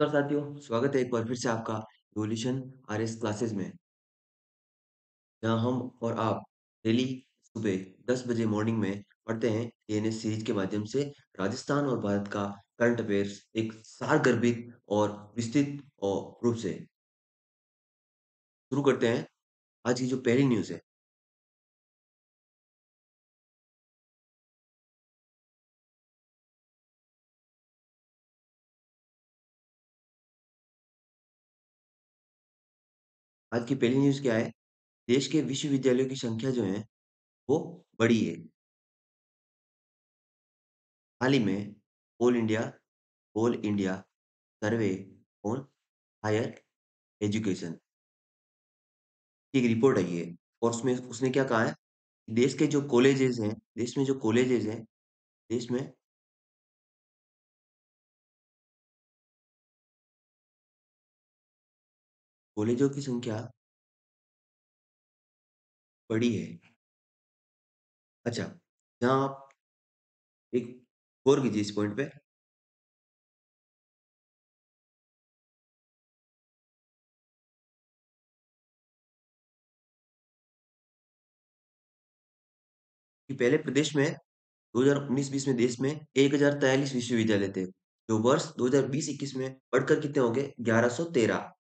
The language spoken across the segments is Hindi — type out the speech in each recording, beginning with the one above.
तो साथियों, स्वागत है एक बार फिर से आपका इवोल्यूशन आरएस क्लासेस में, जहां हम और आप डेली सुबह 10 बजे मॉर्निंग में पढ़ते हैं एएनएस सीरीज के माध्यम से राजस्थान और भारत का करंट अफेयर्स एक सारगर्भित और विस्तृत और रूप से। शुरू करते हैं आज की जो पहली न्यूज़ है। आज की पहली न्यूज़ क्या है? देश के विश्वविद्यालयों की संख्या जो है वो बढ़ी है। हाल ही में all India all India survey on higher education की एक रिपोर्ट आई है और उसमें उसने क्या कहा है? देश के जो कॉलेजेस हैं, देश में जो कॉलेजेस हैं, देश में कॉलेजों की संख्या बढ़ी है। अच्छा, यहाँ आप एक गौर कीजिए इस पॉइंट पे कि पहले प्रदेश में 2019-20 में देश में 1043 विश्वविद्यालय थे, जो वर्ष 2020-21 में बढ़कर कितने हो गए? 1113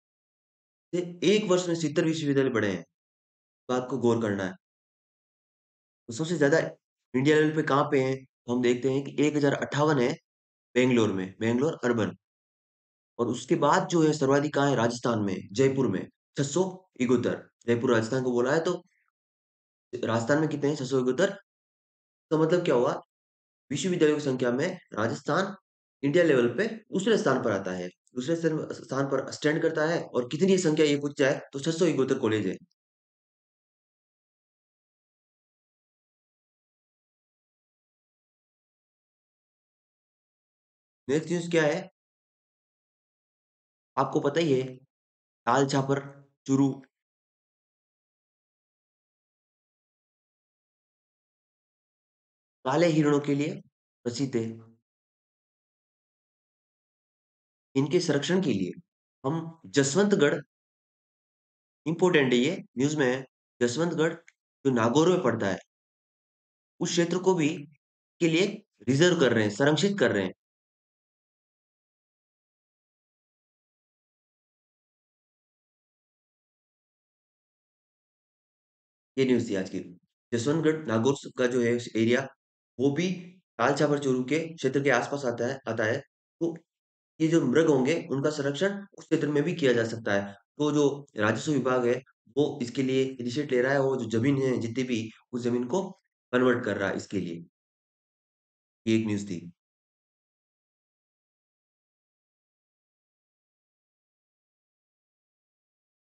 से एक वर्ष में 70 विश्वविद्यालय बढ़े हैं। बात को गौर करना है। तो सबसे ज़्यादा इंडिया लेवल पे कहाँ पे हैं? तो हम देखते हैं कि 1058 है बेंगलोर में, बेंगलोर अर्बन। और उसके बाद जो है सर्वाधिक कहाँ है? राजस्थान में, जयपुर में 671। जयपुर राजस्थान को बोला है तो राजस्थान में कितने हैं? 671। तो मतलब क्या हुआ? विश्वविद्यालयों की संख्या में राजस्थान इंडिया लेवल पे दूसरे स्थान पर आता है। दूसरे स्थान पर स्टैंड करता है और कितनी संख्या ये पूछ जाए तो 671 कॉलेज है। नेक्स्ट न्यूज़ क्या है? आपको पता ही है, ताल छापर चूरू काले हिरणों के लिए प्रसिद्ध है। इनके संरक्षण के लिए हम जसवंतगढ़, इंपॉर्टेंट है ये, न्यूज़ में है। जसवंतगढ़ जो नागौर में पड़ता है, उस क्षेत्र को भी के लिए रिजर्व कर रहे हैं, संरक्षित कर रहे हैं। ये न्यूज़ थी आज की। जसवंतगढ़ नागौर का जो है एरिया, वो भी ताल छापर चोरू के क्षेत्र के आसपास आता है। तो ये जो मृग होंगे, उनका संरक्षण उस क्षेत्र में भी किया जा सकता है। तो जो राजस्व विभाग है, वो इसके लिए इनिशिएट ले रहा है, वो जो ज़मीन है जितनी भी, उस ज़मीन को कन्वर्ट कर रहा है इसके लिए। ये एक न्यूज़ थी।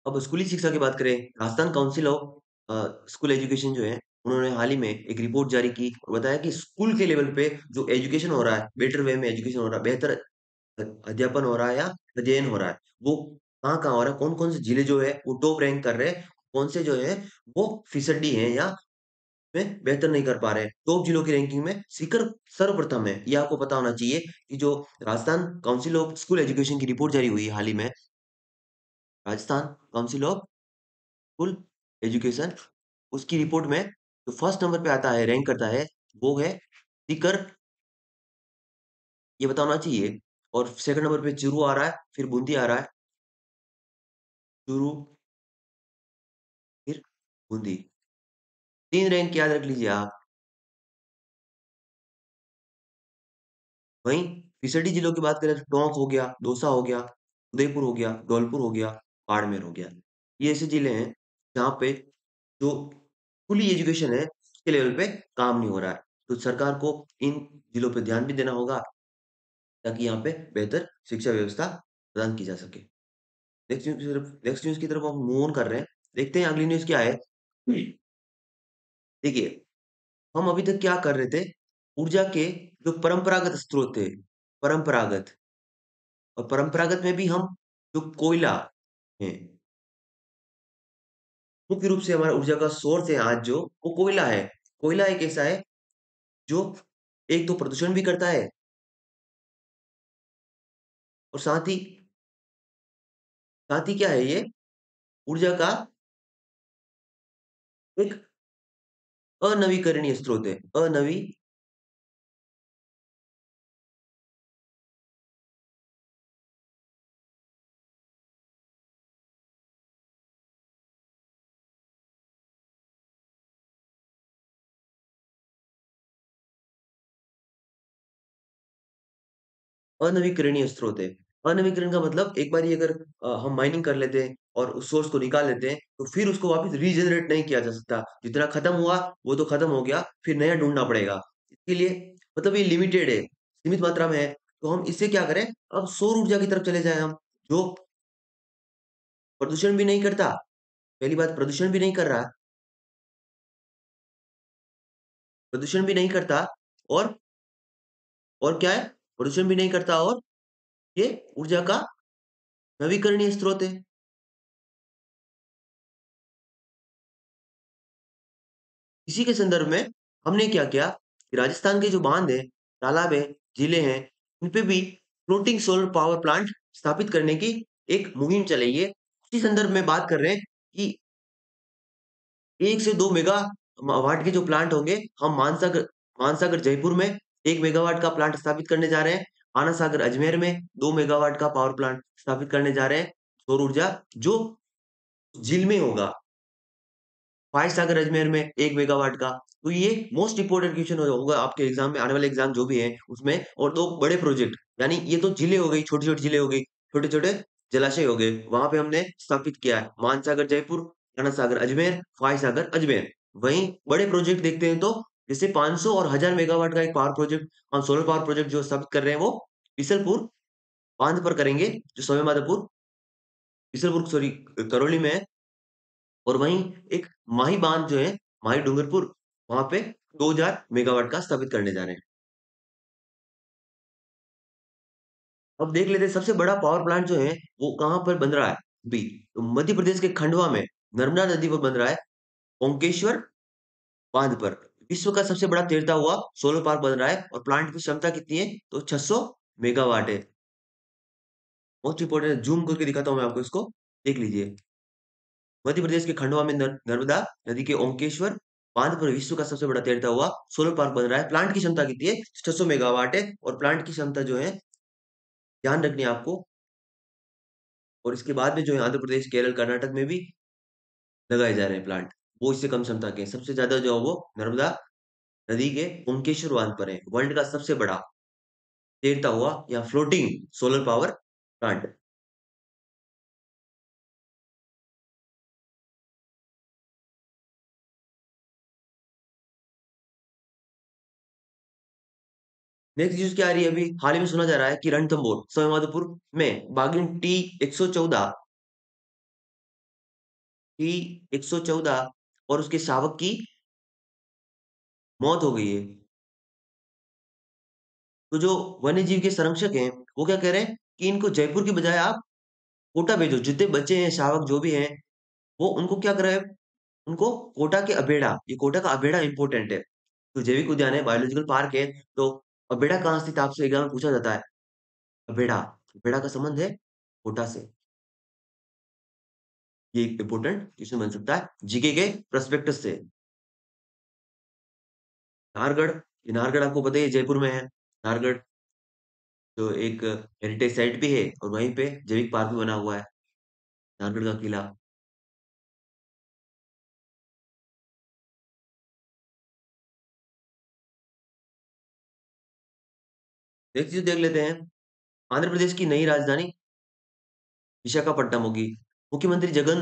अब स्कूली शिक्षा की बात करें, Rajasthan council of school education जो है, उन्होंने हाल ही में एक रिपोर्ट जारी की और बताया कि स्कूल के लेवल पे जो एजुकेशन हो रहा है, बेटर वे में एजुकेशन हो रहा है, बेहतर अध्यापन हो रहा है या अध्ययन हो रहा है, वो कहाँ-कहाँ हो रहा है, कौन-कौन से जिले जो है वो टॉप रैंक कर रहे हैं, कौन से जो है वो फिसड्डी हैं या में बेहतर नहीं कर पा रहे हैं। टॉप जिलों की रैंकिंग में सीकर सर्वप्रथम है। ये आपको पता होना चाहिए कि जो Rajasthan council of school education की रिपोर्ट जारी हुई है हाल ही में, Rajasthan council of school education, उसकी रिपोर्ट में जो फर्स्ट नंबर पे आता है, रैंक करता है, वो है सीकर, ये पता होना चाहिए। और सेकंड नंबर पे चूरू आ रहा है, फिर बूंदी आ रहा है, चूरू, फिर बूंदी। 3 रैंक याद रख लीजिए आप। वहीं फिसड्डी जिलों की बात करें तो टोंक हो गया, दौसा हो गया, उदयपुर हो गया, धौलपुर हो गया, बाड़मेर हो गया। ये ऐसे जिले हैं जहाँ पे जो खुली एजुकेशन है, उसके लेवल पे काम नहीं हो रहा है। तो सरकार को इन जिलों पे ध्यान भी देना होगा ताकि यहाँ पे बेहतर शिक्षा व्यवस्था प्रदान की जा सके। नेक्स्ट न्यूज़ की तरफ हम मूव ऑन कर रहे हैं। देखते हैं अगली न्यूज़ क्या है। देखिए, हम अभी तक क्या कर रहे थे? ऊर्जा के जो परंपरागत स्रोत थे, परंपरागत, और परंपरागत में भी हम जो कोयला है, मुख्य रूप से हमारा ऊर्जा का सोर्स है आज जो, वो कोयला है। कोयला एक ऐसा है जो एक तो प्रदूषण भी करता है और साथ ही साथ ही क्या है ये ऊर्जा का एक अनवीकरणीय स्रोत है। अनवीकरणीय स्रोत है। अनवीकरण का मतलब एक बारी अगर हम माइनिंग कर लेते हैं और उस सोर्स को निकाल लेते हैं, तो फिर उसको वापस रीजेनरेट नहीं किया जा सकता। जितना खत्म हुआ, वो तो खत्म हो गया, फिर नया ढूँढना पड़ेगा। इसके लिए मतलब ये लिमिटेड है, सीमित मात्रा में है, तो हम इससे क्या करें, अब सौर ऊर्जा की तरफ चले जाएँ हम, जो प्रदूषण भी नहीं करता। पहली बात प्रदूषण भी नहीं कर रहा, प्रदूषण भी नहीं करता और क्या है? प्रदूषण भी नहीं करता और ये ऊर्जा का नवीकरणीय स्रोत है। इसी के संदर्भ में हमने क्या किया कि राजस्थान के जो बांध हैं, तालाब हैं, झीलें हैं, इन पे भी फ्लोटिंग सोलर पावर प्लांट स्थापित करने की एक मुहिम चलाई है। उसी संदर्भ में बात कर रहे हैं कि 1 से 2 मेगा वाट के जो प्लांट होंगे, हम मानसागर जयपुर में 1 मेगावाट का प्लांट स्थापित करने जा रहे हैं। आना सागर अजमेर में 2 मेगावाट का पावर प्लांट स्थापित करने जा रहे हैं, सौर ऊर्जा जो झील में होगा। फाइव सागर अजमेर में 1 मेगावाट का। तो ये मोस्ट इंपोर्टेंट क्वेश्चन हो होगा आपके एग्जाम में, आने वाले एग्जाम जो भी है उसमें। और 2 बड़े प्रोजेक्ट, यानी ये तो झीलें हो गई, छोटी-छोटी झीलें हो गई, छोटे-छोटे जलाशय हो गए। वहां पे हमने स्थापित किया है मानसागर जयपुर, राणा सागर अजमेर, फाइव सागर अजमेर। वहीं बड़े प्रोजेक्ट देखते हैं तो जैसे 500 और 1000 मेगावाट का एक पावर प्रोजेक्ट, हम सोलर पावर प्रोजेक्ट जो स्थापित कर रहे हैं वो बिसलपुर बांध पर करेंगे, जो सवाई माधोपुर बिसलपुर सॉरी करौली में है। और वहीं एक माही बांध जो है, माही डूंगरपुर, वहां पे 2000 मेगावाट का स्थापित करने जा रहे हैं। अब देख लेते हैं सबसे बड़ा पावर प्लांट जो है वो कहाँ पर बन रहा है अभी। तो मध्य प्रदेश के खंडवा में नर्मदा नदी पर बन रहा है, ओंकेश्वर बांध पर। विश्व का सबसे बड़ा तैरता हुआ सोलर पार्क बन रहा है और प्लांट की क्षमता कितनी है, तो 600 मेगावाट है। मोस्ट इंपोर्टेंट, जूम करके दिखाता हूं मैं आपको इसको, देख लीजिए। मध्य प्रदेश के खंडवा में नर्मदा नदी के ओंकेश्वर बांध पर विश्व का सबसे बड़ा तैरता हुआ सोलर पार्क बन रहा है। प्लांट की क्षमता कितनी है, 600 मेगावाट है। और प्लांट की क्षमता जो है, ध्यान रखनी है आपको। और इसके बाद में जो है आंध्र प्रदेश, केरल, कर्नाटक में भी लगाए जा रहे हैं प्लांट, वो इससे कम क्षमता के हैं। सबसे ज्यादा जो है वो नर्मदा नदी के ओंकेश्वर बांध पर है, वर्ल्ड का सबसे बड़ा तैरता हुआ या floating solar power plant. Next news क्या आ रही है, अभी हाल ही में सुना जा रहा है कि रणथंभौर सवाईमाधोपुर में बागिन टी 114 और उसके शावक की मौत हो गई है। तो जो वन्य जीव के संरक्षक हैं, वो क्या कह रहे हैं कि इनको जयपुर की बजाय आप कोटा भेजो। जितने बच्चे हैं, शावक जो भी हैं, वो उनको क्या करे, उनको कोटा के अबेड़ा, ये कोटा का अबेड़ा इंपॉर्टेंट है। तो जैविक उद्यान है, बायोलॉजिकल पार्क है, तो अबेड़ा कहाँ स्थित है, आपसे एग्जाम में पूछा जाता है। अबेड़ा, अबेड़ा का संबंध है कोटा से। ये एक इंपॉर्टेंट क्वेश्चन बन सकता है जीके के प्रोस्पेक्टस से। नाहरगढ़, ये नाहरगढ़ आपको पता ही है जयपुर में है। नाहरगढ़ जो एक हेरिटेज साइट भी है और वहीं पे जैविक पार्क भी बना हुआ है, नाहरगढ़ का किला। एक चीज देख लेते हैं, आंध्र प्रदेश की नई राजधानी विशाखापट्टनम होगी। मुख्यमंत्री जगन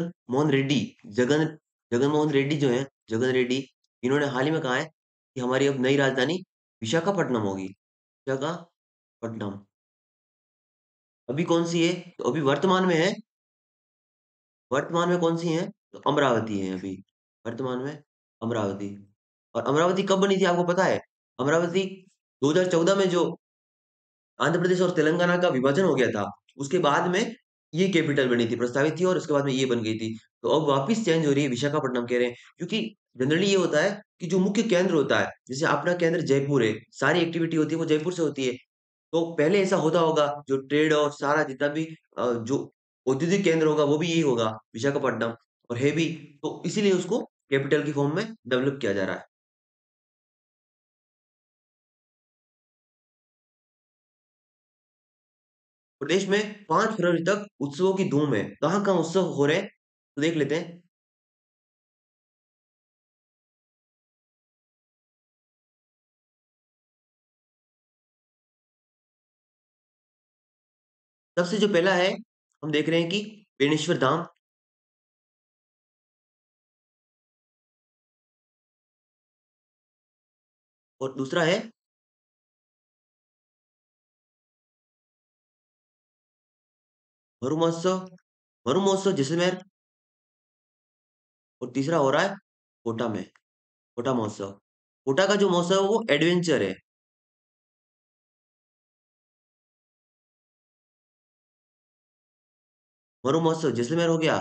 जगन मोहन रेड्डी जो है, जगन रेड्डी, इन्होंने हाल ही में कहा है कि हमारी अब नई राजधानी विशाखापट्टनम होगी। विशाखापट्टनम अभी कौन सी है, तो अभी वर्तमान में कौन सी है, तो अमरावती है अभी वर्तमान में, अमरावती। और अमरावती कब बनी थी आपको पता है? अमरावती 2014 में जो आंध्र प्रदेश और तेलंगाना का विभाजन हो गया था, उसके बाद में ये कैपिटल बनी थी, प्रस्तावित थी, और उसके बाद में ये बन गई थी। तो अब वापस चेंज हो रही है, विशाखापट्टनम कह रहे हैं, क्योंकि जनरली ये होता है कि जो मुख्य केंद्र होता है, जैसे अपना केंद्र जयपुर है, सारी एक्टिविटी होती है वो जयपुर से होती है। तो पहले ऐसा होता होगा, जो ट्रेड और सारा जितना भी जो औद्योगिक केंद्र होगा वो भी यही होगा, विशाखापट्टनम, और है भी। तो इसीलिए उसको कैपिटल की फॉर्म में डेवलप किया जा रहा है। प्रदेश में 5 फरवरी तक उत्सवों की धूम है। कहाँ कहाँ उत्सव हो रहे हैं तो देख लेते हैं। सबसे जो पहला है, हम देख रहे हैं कि बेणेश्वर धाम, और दूसरा है मरु महोत्सव, मरु महोत्सव जैसलमेर, और तीसरा हो रहा है कोटा में, कोटा महोत्सव। कोटा का जो महोत्सव है वो एडवेंचर है। मरु महोत्सव जैसलमेर हो गया।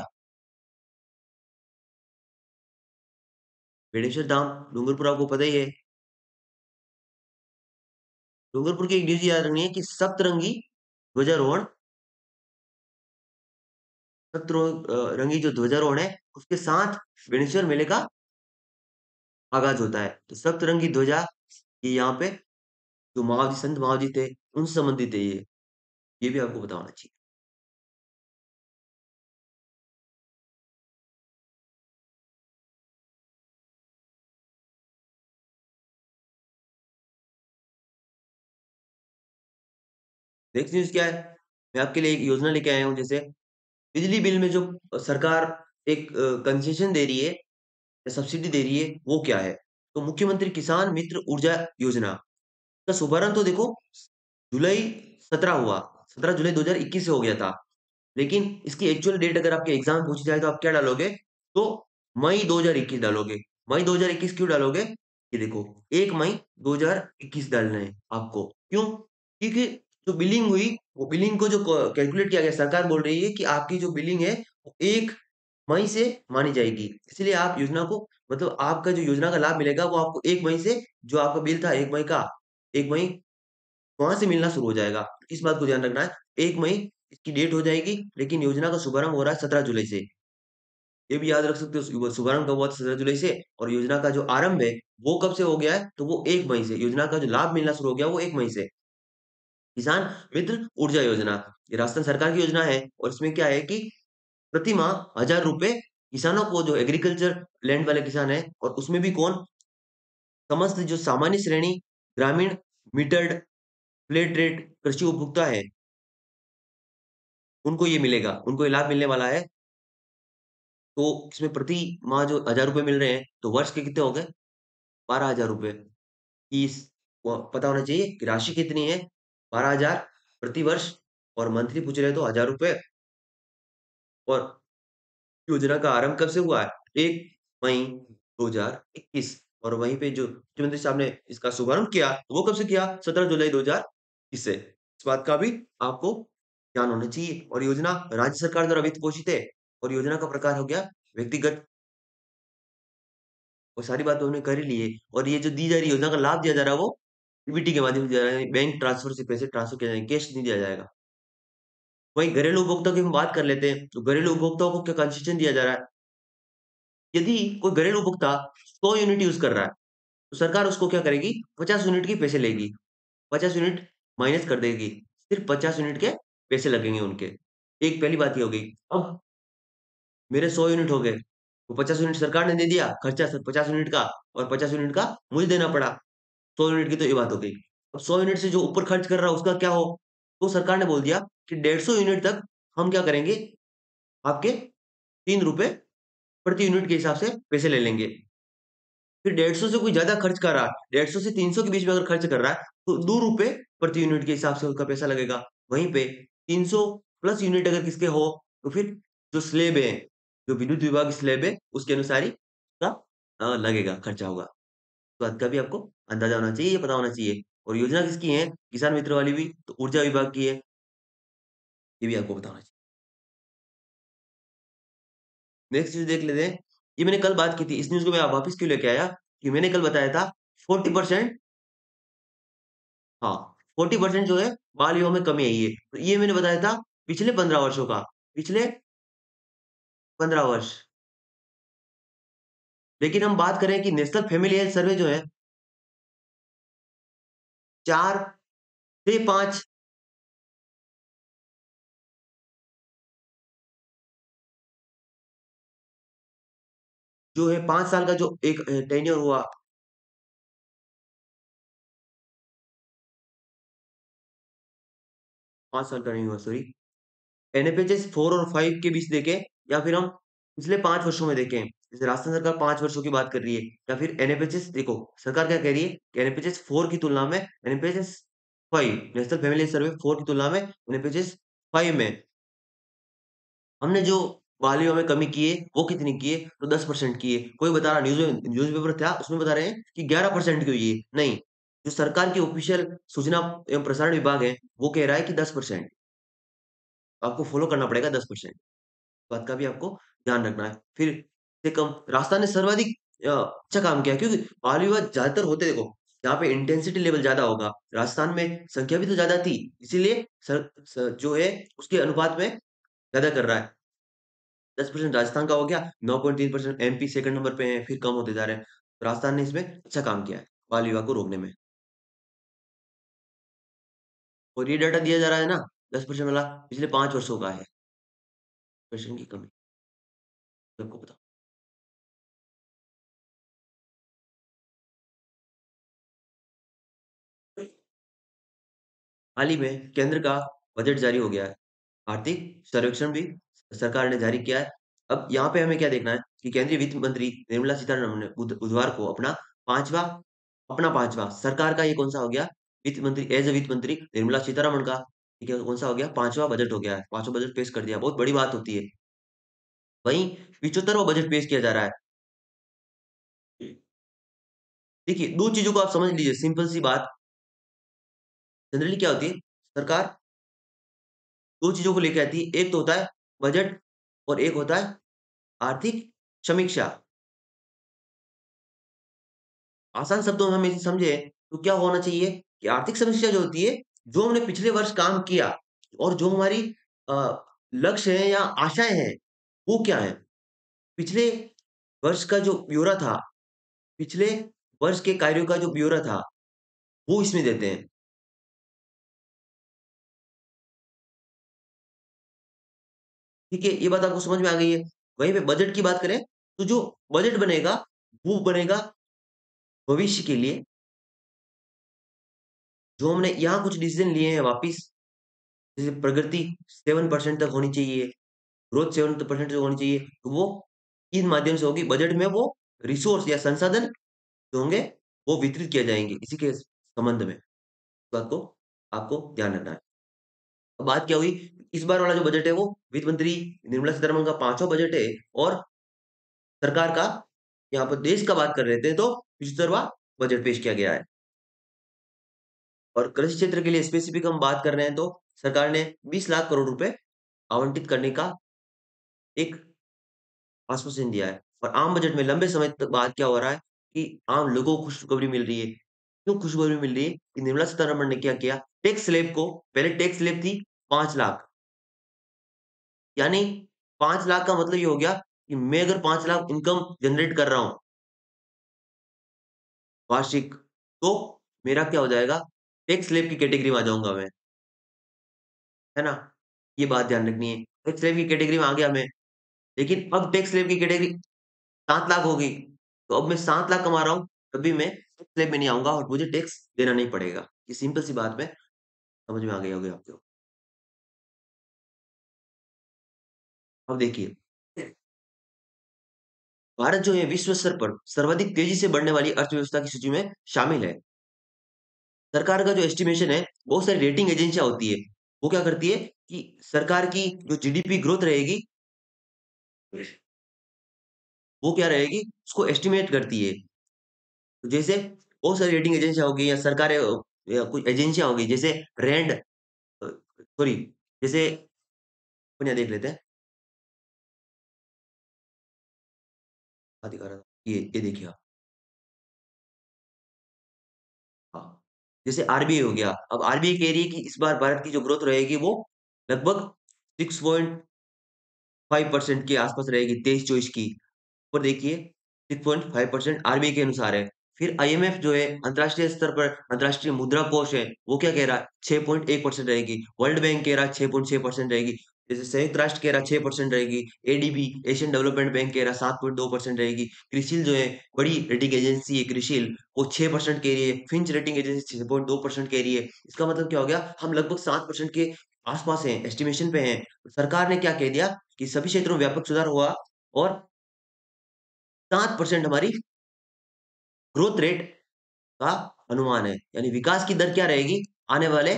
बेणेश्वर धाम डूंगरपुर आपको पता ही है। डूंगरपुर की एक न्यूज याद रखनी है कि सप्तरंगी ध्वजारोहण, रंगी जो ध्वजारोहण है उसके साथ बेणेश्वर मेले का आगाज होता है। तो सप्तरंगी ध्वजा, ये यहाँ पे जो महावजी संत महावजी थे उनसे संबंधित है ये भी आपको पता होना चाहिए। नेक्स्ट न्यूज क्या है, मैं आपके लिए एक योजना लेके आया हूँ। जैसे बिजली बिल में जो सरकार एक कंसेशन दे रही है या सब्सिडी दे रही है, वो क्या है? तो मुख्यमंत्री किसान मित्र ऊर्जा योजना का शुभारंभ तो देखो जुलाई 17 हुआ, 17 जुलाई 2021 से हो गया था। लेकिन इसकी एक्चुअल डेट अगर आपके एग्जाम पूछी जाए तो आप क्या डालोगे? तो मई 2021 डालोगे। मई 2021 क्यों डालोगे? ये देखो, 1 मई 2021 डालना है आपको। क्यों? क्योंकि जो बिलिंग हुई, वो बिलिंग को जो कैलकुलेट किया गया, सरकार बोल रही है कि आपकी जो बिलिंग है वो 1 मई से मानी जाएगी। इसलिए आप योजना को, मतलब आपका जो योजना का लाभ मिलेगा वो आपको 1 मई से, जो आपका बिल था 1 मई का, 1 मई वहां से मिलना शुरू हो जाएगा। इस बात को ध्यान रखना है। 1 मई इसकी डेट हो जाएगी, लेकिन योजना का शुभारंभ हो रहा है 17 जुलाई से। ये भी याद रख सकते हो, शुभारंभ कब हुआ था? 17 जुलाई से। और योजना का जो आरंभ है वो कब से हो गया है? तो वो 1 मई से। योजना का जो लाभ मिलना शुरू हो गया वो 1 मई से। किसान मित्र ऊर्जा योजना, ये राजस्थान सरकार की योजना है, और इसमें क्या है कि प्रति माह 1,000 रुपए किसानों को, जो एग्रीकल्चर लैंड वाले किसान है, और उसमें भी कौन? समस्त जो सामान्य श्रेणी, ग्रामीण, मीटर्ड, फ्लैट रेट कृषि उपभोक्ता है, उनको ये मिलेगा, उनको ये लाभ मिलने वाला है। तो इसमें प्रति माह जो 1,000 रुपए मिल रहे हैं, तो वर्ष के कितने हो गए? 12,000 रुपए की पता होना चाहिए कि राशि कितनी है? 12,000 प्रति वर्ष। और मंथली पूछ रहे हैं तो 1,000 रुपए। और योजना का आरंभ कब से हुआ है? 1 मई 2021। और वहीं पे जो मुख्यमंत्री साहब ने इसका शुभारंभ किया, वो कब से किया? 17 जुलाई 2021 से। इस बात का भी आपको ध्यान होना चाहिए। और योजना राज्य सरकार द्वारा वित्त पोषित है। और योजना का प्रकार हो गया व्यक्तिगत। और सारी बात तो हमने कर ही ली है। और ये जो दी जा रही योजना का लाभ दिया जा रहा है वो डीबीटी के माध्यम से दिया जा रहा है, बैंक ट्रांसफर से पैसे ट्रांसफर किए जाएंगे, कैश नहीं दिया जाएगा। वहीं घरेलू उपभोक्ताओं की हम बात कर लेते हैं, तो घरेलू उपभोक्ताओं को क्या कंसेशन दिया जा रहा है? यदि कोई घरेलू उपभोक्ता 100 यूनिट यूज कर रहा है, तो सरकार उसको क्या करेगी? 50 यूनिट के पैसे लेगी। 50 यूनिट माइनस कर देगी। सिर्फ 50 यूनिट के पैसे लगेंगे उनके। एक पहली बात ये हो गई। अब मेरे 100 यूनिट हो गए, तो 50 यूनिट सरकार ने दे दिया खर्चा, 50 यूनिट का, और 50 यूनिट का मुझे देना पड़ा। 100 यूनिट की तो ये बात हो गई। अब 100 यूनिट से जो ऊपर खर्च कर रहा है उसका क्या हो? तो सरकार ने बोल दिया कि 150 यूनिट तक हम क्या करेंगे, आपके 3 रुपए प्रति यूनिट के हिसाब से पैसे ले लेंगे। फिर 150 से कोई ज्यादा खर्च कर रहा है, 150 से 300 के बीच में अगर खर्च कर रहा है, तो 2 रुपए प्रति यूनिट के हिसाब से उसका पैसा लगेगा। वहीं पे 300 प्लस यूनिट अगर किसके हो, तो फिर जो स्लेब है, जो विद्युत विभाग स्लेब है, उसके अनुसार ही उसका लगेगा, खर्चा होगा। तो बात का भी आपको अंदाजा होना चाहिए, ये पता होना चाहिए। और योजना किसकी है? किसान मित्र वाली भी तो ऊर्जा विभाग की है, ये भी आपको बताना चाहिए। नेक्स्ट न्यूज देख लेते हैं। ये मैंने कल बात की थी, इस न्यूज को मैं वापस क्यों लेके आया, कि मैंने कल बताया था 40%, हाँ 40% जो है बाल विवाह में कमी आई है। तो ये मैंने बताया था पिछले 15 वर्षों का। पिछले 15 वर्ष। लेकिन हम बात करें कि नेशनल फैमिली हेल्थ सर्वे जो है 4 से 5 जो है 5 साल का जो एक टेन्योर हुआ, 5 साल का नहीं हुआ सॉरी। एनएफएचएस 4 और 5 के बीच देखें या फिर हम पिछले 5 वर्षों में देखें। जैसे राजस्थान सरकार 5 वर्षों की बात कर रही है या फिर एनएफएचएस देखो, सरकार क्या कह रही है कि एनएफएचएस 4 की तुलना में एनएफएचएस 5 नेशनल फैमिली सर्वे 4 की तुलना में एनएफएचएस 5 में हमने जो बाल विवाह में कमी की है, वो कितनी की है? तो 10% की है। कोई बता रहा न्यूज़पेपर था, उसमें बता रहे हैं कि 11% की हुई है। नहीं, जो सरकार की ऑफिशियल सूचना एवं प्रसारण विभाग है, वो कह रहा है कि 10%। आपको फॉलो करना पड़ेगा 10%। बात का भी आपको ध्यान रखना है। फिर से कम राजस्थान ने सर्वाधिक अच्छा काम किया क्योंकि बाल विवाह ज़्यादातर होते देखो, जहाँ पे इंटेंसिटी लेवल ज़्यादा होगा, राजस्थान में संख्या भी तो ज़्यादा थी, इसीलिए जो है उसके अनुपात में ज़्यादा कर रहा है। 10% राजस्थान का हो गया, 9.3% एमपी सेकंड नंबर पे है, फिर कम होते जा रहे हैं। तो राजस्थान ने इसमें अच्छा काम किया है, बाल विवाह को रोकने में। और ये डाटा दिया जा रहा है ना, 10% वाला पिछले 5 वर्षों का है, परसेंट की कमी, सबको पता। हाल ही में केंद्र का बजट जारी हो गया है। आर्थिक सर्वेक्षण भी सरकार ने जारी किया है। अब यहाँ पे हमें क्या देखना है कि केंद्रीय वित्त मंत्री निर्मला सीतारमण ने बुधवार को अपना पांचवा सरकार का ये कौन सा हो गया वित्त मंत्री एज ए वित्त मंत्री निर्मला सीतारमण का ठीक है कौन सा हो गया पांचवा बजट हो गया है पांचवा बजट पेश कर दिया बहुत बड़ी बात होती है। वहीं 75वां बजट पेश किया जा रहा है। देखिए दो चीजों को आप समझ लीजिए सिंपल सी बात। जनरली क्या होती है सरकार दो चीजों को लेके आती है एक तो होता है बजट और एक होता है आर्थिक समीक्षा। आसान शब्दों में हम इसे समझे तो क्या होना चाहिए कि आर्थिक समीक्षा जो होती है जो हमने पिछले वर्ष काम किया और जो हमारी अ, लक्ष्य है या आशाएं हैं वो क्या है पिछले वर्ष का जो ब्यौरा था पिछले वर्ष के कार्यों का जो ब्यौरा था वो इसमें देते हैं। ठीक है ये बात आपको समझ में आ गई है। वहीं पे बजट की बात करें तो जो बजट बनेगा वो बनेगा भविष्य के लिए जो हमने यहाँ कुछ डिसीजन लिए हैं वापिस जैसे प्रगति 7% तक होनी चाहिए ग्रोथ 7% जो होनी चाहिए तो वो किन माध्यम से होगी बजट में वो रिसोर्स या संसाधन जो होंगे वो वितरित किए जाएंगे इसी के संबंध में इस बात को आपको ध्यान रखना है। अब बात क्या हुई इस बार वाला जो बजट है वो वित्त मंत्री निर्मला सीतारमण का पांचवा बजट है और सरकार का यहाँ पर देश का बात कर रहे थे तो 75वां बजट पेश किया गया है। और कृषि क्षेत्र के लिए स्पेसिफिक हम बात कर रहे हैं तो सरकार ने 20 लाख करोड़ रुपए आवंटित करने का एक आश्वासन दिया है। और आम बजट में लंबे समय तक बाद क्या हो रहा है कि आम लोगों को खुशखबरी मिल रही है। क्यों खुशखबरी मिल रही है कि निर्मला सीतारमण ने क्या किया टैक्स स्लैब को पहले टैक्स स्लैब थी 5 लाख यानी 5 लाख का मतलब ये हो गया कि मैं अगर 5 लाख इनकम जनरेट कर रहा हूँ वार्षिक तो मेरा क्या हो जाएगा टैक्स स्लैब की कैटेगरी में आ जाऊंगा मैं है ना। ये बात ध्यान रखनी है टैक्स स्लैब की कैटेगरी में आ गया मैं लेकिन अब टैक्स स्लैब की कैटेगरी 7 लाख होगी तो अब मैं 7 लाख कमा रहा हूँ तभी मैं टैक्स स्लैब में नहीं आऊंगा और मुझे टैक्स देना नहीं पड़ेगा ये सिंपल सी बात में समझ में आ गई होगी आपको। अब देखिए भारत जो है विश्व स्तर पर सर्वाधिक तेजी से बढ़ने वाली अर्थव्यवस्था की सूची में शामिल है। सरकार का जो एस्टिमेशन है बहुत सारी रेटिंग एजेंसियां होती है वो क्या करती है कि सरकार की जो जीडीपी ग्रोथ रहेगी वो क्या रहेगी उसको एस्टिमेट करती है। तो जैसे बहुत सारी रेटिंग एजेंसियां होगी या सरकारें या कोई एजेंसियां होगी जैसे रैंड सॉरी जैसे अपन यहाँ देख लेते हैं क्या दिखा रहा था ये देखिए आप हाँ जैसे आरबीआई हो गया अब आरबीआई कह रही है कि इस बार भारत की जो ग्रोथ रहेगी वो लगभग 6.5 5% के आसपास रहेगी 23-24 की। और देखिए 6.5% आरबीआई के अनुसार है। फिर आईएमएफ जो है अंतर्राष्ट्रीय स्तर पर अंतर्राष्ट्रीय मुद्रा कोष है, वो क्या कह रहा है? 6.1% रहेगी। वर्ल्ड बैंक कह रहा है 6.6% रहेगी। जैसे संयुक्त राष्ट्र कह रहा है 6% रहेगी। एडीबी एशियन डेवलपमेंट बैंक कह रहा है 7.2% रहेगी। क्रिसिल जो है बड़ी रेटिंग एजेंसी है क्रिसिल, वो 6% कह रही है। फिंच रेटिंग एजेंसी 6.2% कह रही है। इसका मतलब क्या हो गया? हम लगभग 7% के आसपास हैं, एस्टिमेशन पे हैं। सरकार ने क्या कह दिया कि सभी क्षेत्रों में व्यापक सुधार हुआ और 7% हमारी ग्रोथ रेट का अनुमान है। यानी विकास की दर क्या रहेगी आने वाले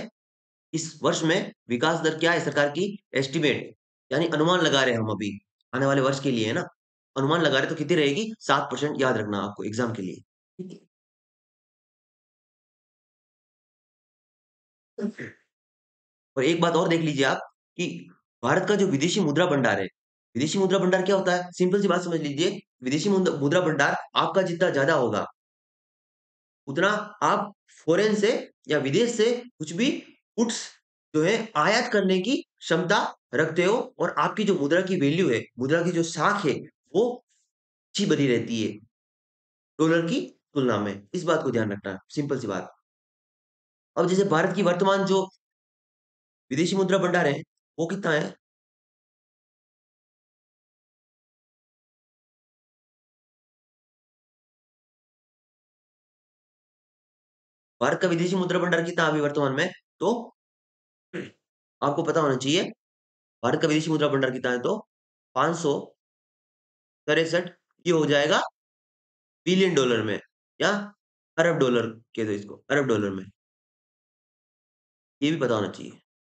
इस वर्ष में? विकास दर क्या है सरकार की? एस्टिमेट, यानी अनुमान लगा रहे हैं हम अभी आने वाले वर्ष के लिए, है ना? अनुमान लगा रहे तो कितनी रहेगी? 7%। याद रखना आपको एग्जाम के लिए, ठीक है? और एक बात और देख लीजिए आप कि भारत का जो विदेशी मुद्रा भंडार है, विदेशी मुद्रा भंडार क्या होता है? सिंपल सी बात समझ लीजिए। विदेशी मुद्रा भंडार आपका जितना ज्यादा होगा, उतना आप फॉरेन से या विदेश से कुछ भी गुड्स जो है आयात करने की क्षमता रखते हो, और आपकी जो मुद्रा की वैल्यू है, मुद्रा की जो साख है, वो अच्छी बनी रहती है डॉलर की तुलना में। इस बात को ध्यान रखना, सिंपल सी बात। अब जैसे भारत की वर्तमान जो विदेशी मुद्रा भंडार है, वो कितना है? भारत का विदेशी मुद्रा भंडार कितना है अभी वर्तमान में? तो आपको पता होना चाहिए भारत का विदेशी मुद्रा भंडार कितना है। तो 563, ये हो जाएगा बिलियन डॉलर में, या अरब डॉलर कह दो इसको, अरब डॉलर में। ये भी पता होना चाहिए।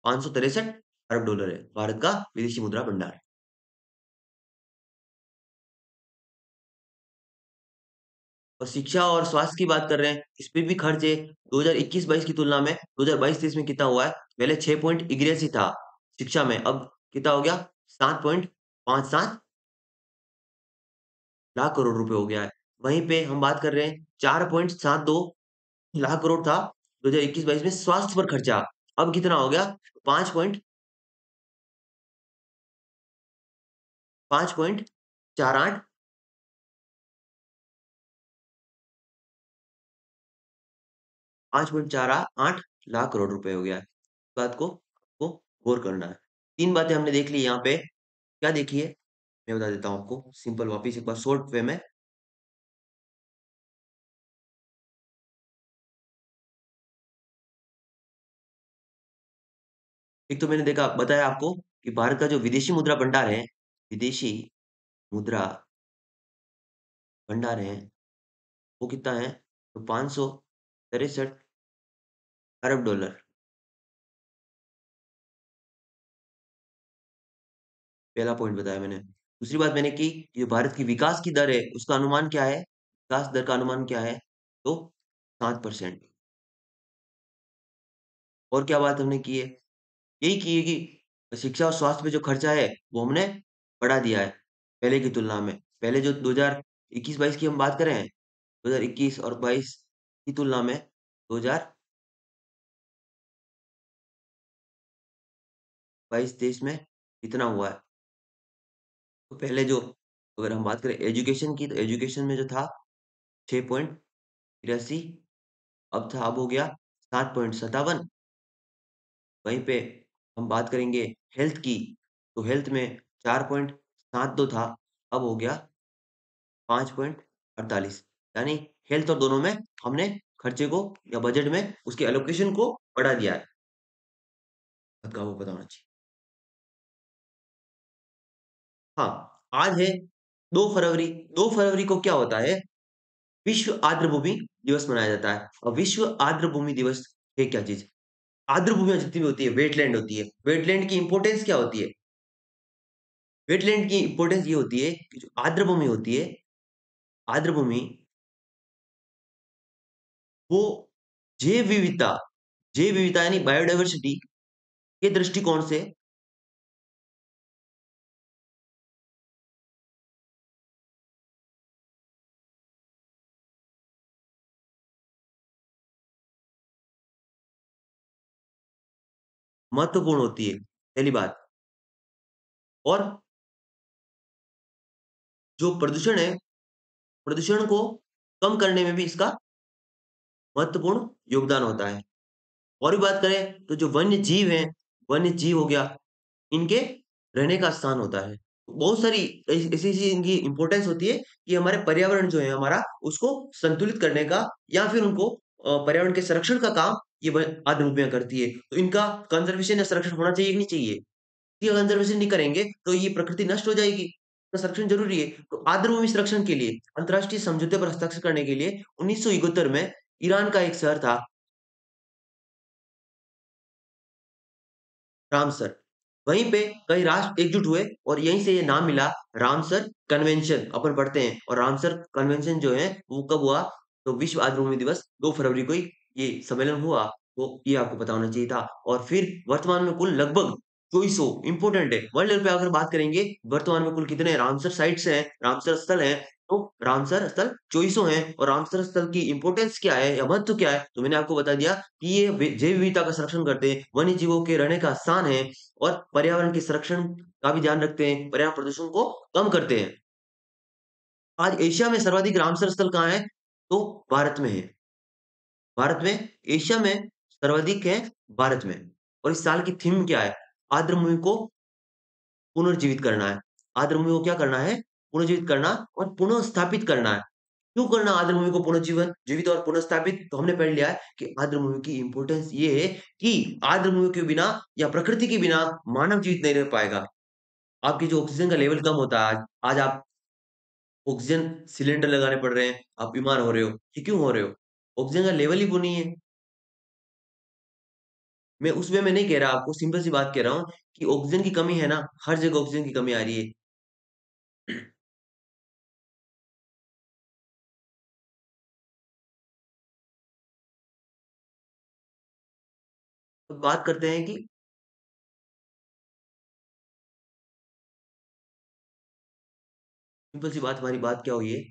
563 अरब डॉलर है भारत का विदेशी मुद्रा भंडार। और शिक्षा और स्वास्थ्य की बात कर रहे हैं, इस पे भी खर्च है। 2021-22 की तुलना में 2022-23 में कितना हुआ है? पहले 6.81 था शिक्षा में, अब कितना हो गया? 7.57 लाख करोड़ रुपए हो गया है। वहीं पे हम बात कर रहे हैं 4.72 लाख करोड़ था 2021-22 में स्वास्थ्य पर खर्चा। अब कितना हो गया? 5.48 5.48 लाख करोड़ रुपए हो गया है। इस बात को गौर करना है। तीन बातें हमने देख ली यहाँ पे। क्या देखी है? मैं बता देता हूँ आपको सिंपल वापिस एक बार शॉर्ट वे में। एक तो मैंने देखा बताया आपको कि भारत का जो विदेशी मुद्रा भंडार है, विदेशी मुद्रा भंडार है, वो कितना है? तो 563 अरब डॉलर। पहला पॉइंट बताया मैंने। दूसरी बात मैंने की, जो भारत की विकास की दर है उसका अनुमान क्या है? विकास दर का अनुमान क्या है? तो 7%। और क्या बात हमने की है? यही की है कि शिक्षा और स्वास्थ्य पे जो खर्चा है वो हमने बढ़ा दिया है पहले की तुलना में। पहले जो 2021-22 की हम बात करें, 2021 और 22 की तुलना में 2022-23 में कितना हुआ है? तो पहले जो, अगर हम बात करें एजुकेशन की, तो एजुकेशन में जो था 6.83, अब हो गया 7.57। वहीं पे हम बात करेंगे हेल्थ की, तो हेल्थ में 4.72 था, अब हो गया 5.48। यानी हेल्थ और दोनों में हमने खर्चे को या बजट में उसके एलोकेशन को बढ़ा दिया है। आपका वो पता होना चाहिए। हाँ, आज है 2 फरवरी। 2 फरवरी को क्या होता है? विश्व आर्द्र भूमि दिवस मनाया जाता है। और विश्व आर्द्र भूमि दिवस है क्या चीज? आर्द्र भूमि जितनी भी होती है, वेटलैंड होती है। वेटलैंड की इंपॉर्टेंस क्या होती है? वेटलैंड की इंपॉर्टेंस ये होती है कि जो आर्द्र भूमि होती है, आर्द्र भूमि, वो जैव विविधता यानी बायोडायवर्सिटी के दृष्टिकोण से महत्वपूर्ण होती है, पहली बात। और जो प्रदूषण है, प्रदूषण को कम करने में भी इसका महत्वपूर्ण योगदान होता है। और भी बात करें तो जो वन्य जीव हैं, वन्य जीव हो गया, इनके रहने का स्थान होता है। बहुत सारी ऐसी-ऐसी इनकी इम्पोर्टेंस होती है कि हमारे पर्यावरण जो है हमारा, उसको संतुलित करने का या फिर उनको पर्यावरण के संरक्षण का काम ये व आद्र भूमियाँ करती है। तो इनका कंज़र्वेशन या संरक्षण होना चाहिए कि नहीं चाहिए? ये कंज़र्वेशन नहीं करेंगे तो ये प्रकृति नष्ट हो जाएगी। तो संरक्षण ज़रूरी है। तो आर्द्र भूमि संरक्षण के लिए अंतर्राष्ट्रीय समझौते पर हस्ताक्षर करने के लिए 1971 में ईरान का एक शहर था रामसर। वहीं पे कई राष्ट्र एकजुट हुए और यहीं से ये नाम मिला रामसर कन्वेंशन अपन पढ़ते हैं और रामसर कन्वेंशन जो है वो कब हुआ? तो विश्व आर्द्र भूमि दिवस 2 फरवरी को ही ये सम्मेलन हुआ। तो ये आपको पता होना चाहिए था और फिर वर्तमान में कुल लगभग 2400 इम्पोर्टेंट है। वर्ल्ड लेवल पे अगर बात करेंगे वर्तमान में कुल कितने रामसर साइट्स हैं, रामसर स्थल हैं, तो रामसर स्थल 2400 हैं और रामसर स्थल की इम्पोर्टेंस क्या है या महत्व क्या है? तो मैंने आपको बता दिया कि ये जैव विविधता का संरक्षण करते हैं, वन्य जीवों के रहने का स्थान है और पर्यावरण के संरक्षण का भी ध्यान रखते हैं, पर्यावरण प्रदूषण को कम करते हैं। आज एशिया में सर्वाधिक रामसर स्थल कहाँ है? तो भारत में है। भारत में एशिया में सर्वाधिक है भारत में और इस साल की थीम क्या है? आर्द्र भूमि को पुनर्जीवित करना है। आर्द्र भूमि को क्या करना है? पुनर्जीवित करना और पुनः स्थापित करना है। क्यों करना आर्द्र भूमि को पुनर्जीवन जीवित और पुनर्स्थापित? तो हमने पढ़ लिया है कि आर्द्र भूमि की इम्पोर्टेंस ये है कि आर्द्र भूमि के बिना या प्रकृति के बिना मानव जीवित नहीं रह पाएगा। आपकी जो ऑक्सीजन का लेवल कम होता है आज आप ऑक्सीजन सिलेंडर लगाने पड़ रहे हैं, आप बीमार हो रहे हो। ये क्यों हो रहे हो? ऑक्सीजन का लेवल ही वो नहीं है। मैं उस वे में नहीं कह रहा आपको सिंपल सी बात कह रहा हूँ कि ऑक्सीजन की कमी है ना, हर जगह ऑक्सीजन की कमी आ रही है। तो बात करते हैं कि सिंपल सी बात हमारी बात क्या हुई है?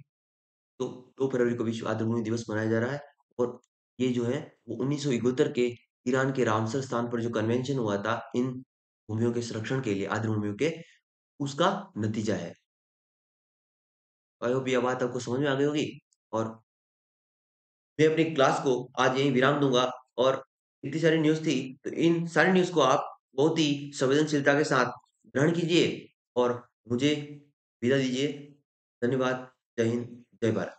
तो 2 फरवरी को विश्व आर्द्र भूमि दिवस मनाया जा रहा है और ये जो है वो 1971 के ईरान के रामसर स्थान पर जो कन्वेंशन हुआ था इन भूमियों के संरक्षण के लिए आर्द्र भूमियों के, उसका नतीजा है। आई होप ये बात आपको समझ में आ गई होगी और मैं अपनी क्लास को आज यहीं विराम दूँगा और इतनी सारी न्यूज़ थी, तो इन सारी न्यूज़ को आप बहुत ही संवेदनशीलता के साथ ग्रहण कीजिए और मुझे विदा दीजिए। धन्यवाद। जय हिंद, जय भारत।